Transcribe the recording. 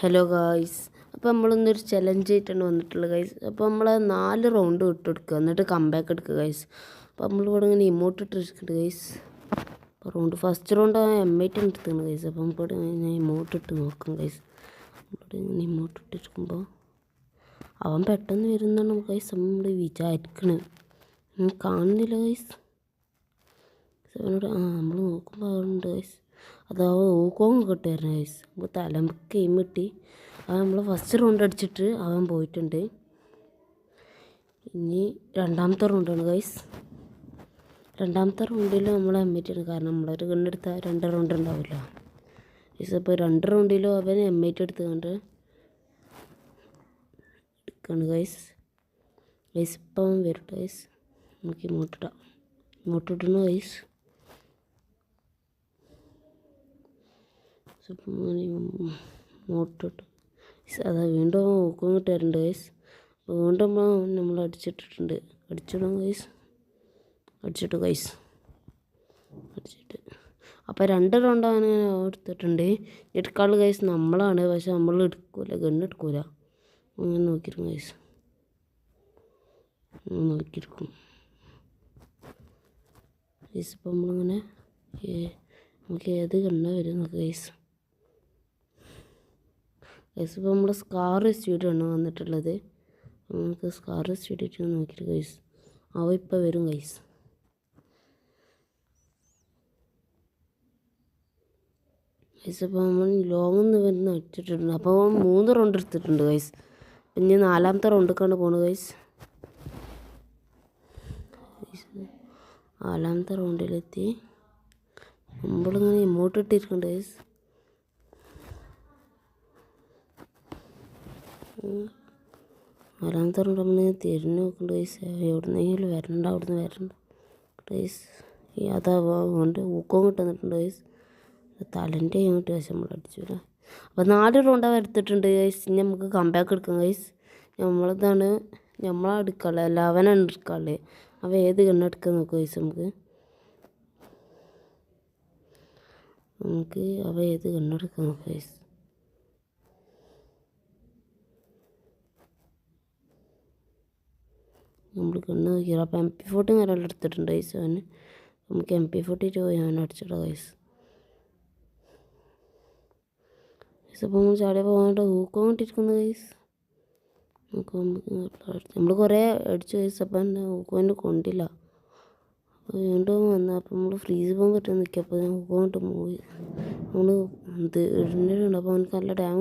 Hello guys, അപ്പോൾ നമ്മളിന്നൊരു challenge ആയിട്ടാണ് വന്നിട്ടുള്ളത് ഗൈസ്. അപ്പോൾ നമ്മൾ 4 റൗണ്ട് വിട്ടെടുക്കുക, എന്നിട്ട് കംബാക്ക് എടുക്കുക ഗൈസ്. അപ്പോൾ നമ്മളിവിടെ ഇങ്ങനെ ഇമോട്ട് ഇട്ടിരിക്കുന്നുണ്ട് ഗൈസ്. അപ്പോൾ ഫസ്റ്റ് റൗണ്ട് M8 എടുത്താണ് ഗൈസ്. അപ്പം ഇവിടെ ഇങ്ങനെ ഇമോട്ട് ഇട്ട് നോക്കാം ഗൈസ്. ഇവിടെ ഇങ്ങനെ ഇമോട്ട് ഇട്ടിരിക്കുമ്പോൾ അവൻ പെട്ടെന്ന് വരുന്നതാണ് ഗൈസ് നമ്മൾ വിചാരിക്കണത്. കാണുന്നില്ല ഗൈസ്. അവനോട് നമ്മൾ നോക്കുമ്പോൾ അവനുണ്ട് ഗൈസ്. അതാവും ഊക്കവും കിട്ടുമായിരുന്നു ഗൈസ്. അപ്പോൾ തലമുക്ക് എയിം കിട്ടി. അത് നമ്മൾ ഫസ്റ്റ് റൗണ്ട് അടിച്ചിട്ട് അവൻ പോയിട്ടുണ്ട്. ഇനി രണ്ടാമത്തെ റൗണ്ടാണ് ഗൈസ്. രണ്ടാമത്തെ റൗണ്ടിൽ നമ്മൾ M8 കാരണം നമ്മളൊരു ഗണ്ണെടുത്താൽ 2 റൗണ്ട് ഉണ്ടാവില്ല ഗൈസ്. അപ്പോൾ 2 റൗണ്ടിലും അവൻ M8 എടുത്തുകൊണ്ട് എടുക്കുകയാണ് ഗൈസ്. ഗൈസ് ഇപ്പം അവൻ വരട്ടെ ഗൈസ്. നമുക്ക് ഇങ്ങോട്ടിടണം ഗൈസ്. ഇങ്ങോട്ടിട്ട് അതാ വീണ്ടും ഊക്കം കിട്ടാറുണ്ട് ഗൈസ്. വീണ്ടും നമ്മൾ അടിച്ചിട്ടിട്ടുണ്ട്. അടിച്ചിടും ഗൈസ്. അടിച്ചിട്ട് അപ്പോൾ 2 റൗണ്ട് അവൻ എടുത്തിട്ടുണ്ട്. എടുക്കാനുള്ള ഗൈസ് നമ്മളാണ്, പക്ഷെ നമ്മൾ എടുക്കൂല, ഗണ്ണെടുക്കൂല. അങ്ങനെ നോക്കിയിരിക്കും ഗൈസ്. നോക്കിയിരിക്കും ഗൈസ്. ഇപ്പം നമ്മളിങ്ങനെ നമുക്ക് ഏത് ഗണ്ണ വരും നോക്കുക ഗൈസ്. ഗൈസ് ഇപ്പോൾ നമ്മൾ സ്കാർ സ്പീഡ് ആണ് വന്നിട്ടുള്ളത്. നമുക്ക് സ്കാർ സ്പീഡ് ഇട്ട് നോക്കിയിട്ട് ഗൈസ് അവ ഇപ്പോൾ വരും ഗൈസ്. ഗൈസ് ഇപ്പോൾ നമ്മൾ ലോങ്ങിൽ നിന്ന് വരുന്ന അടിച്ചിട്ടുണ്ട്. അപ്പോൾ 3 റൗണ്ട് എടുത്തിട്ടുണ്ട് ഗൈസ്. ഇനി 4ാമത്തെ റൗണ്ടിലേക്കാണ് പോകുന്നത് ഗൈസ്. 4ാമത്തെ റൗണ്ടിലെത്തി. നമ്മളിങ്ങനെ ഇമോട്ട് ഇട്ടിരിക്കുന്നുണ്ട് ഗൈസ്. 4ാമത്തെ റൗണ്ട് നമ്മൾ തിരിഞ്ഞ് നോക്കുന്നുണ്ട് ഗൈസ്. എവിടുന്നെങ്കിലും വരണ്ട, അവിടുന്ന് വരണ്ട ഗൈസ്. അതാ കൊണ്ട് ഊക്കവും കിട്ടുന്നിട്ടുണ്ട് ഗൈസ്. തലൻ്റെ ഇങ്ങോട്ട് വശം നമ്മൾ അടിച്ചില്ല. അപ്പോൾ 4 റൗണ്ടാണ് എടുത്തിട്ടുണ്ട് ഗൈസ്. ഇനി നമുക്ക് കംബാക്ക് എടുക്കാം ഗൈസ്. നമ്മളെടുക്കാനുള്ളത് അല്ല, അവനാണ് എടുക്കാനുള്ളത്. അവൻ ഏത് ഗണ്ണെടുക്കാൻ നോക്കുക ഗൈസ്. നമുക്ക് അവ ഏത് ഗണ്ണെടുക്കാൻ നോക്കുക ഗൈസ്. നമ്മൾ ഗണ്ണ് നോക്കിയാൽ അപ്പോൾ MP40 ഒരാൾ എടുത്തിട്ടുണ്ട് ഗൈസ്. അവന് നമുക്ക് MP40 പോയി അവൻ അടിച്ചിടാം ഗൈസ്. ഗൈസ് അപ്പോൾ നമ്മൾ ചാടിയ പോകാനായിട്ട് ഊക്കം കൊണ്ടിരിക്കുന്നു ഗൈസ്. നമ്മൾ കുറേ അടിച്ചു ഗൈസ്. അപ്പം ഊക്കം കൊണ്ടില്ല. അപ്പോൾ വീണ്ടും വന്നാൽ അപ്പോൾ നമ്മൾ ഫ്രീസ് പോകാൻ പറ്റും നിൽക്കുക. അപ്പോൾ ഊക്കം കൊണ്ട് പോയി നമ്മൾ ഇത് ഇടുന്നുണ്ട്. അപ്പോൾ അവനക്ക് നല്ല ഡാമേജ്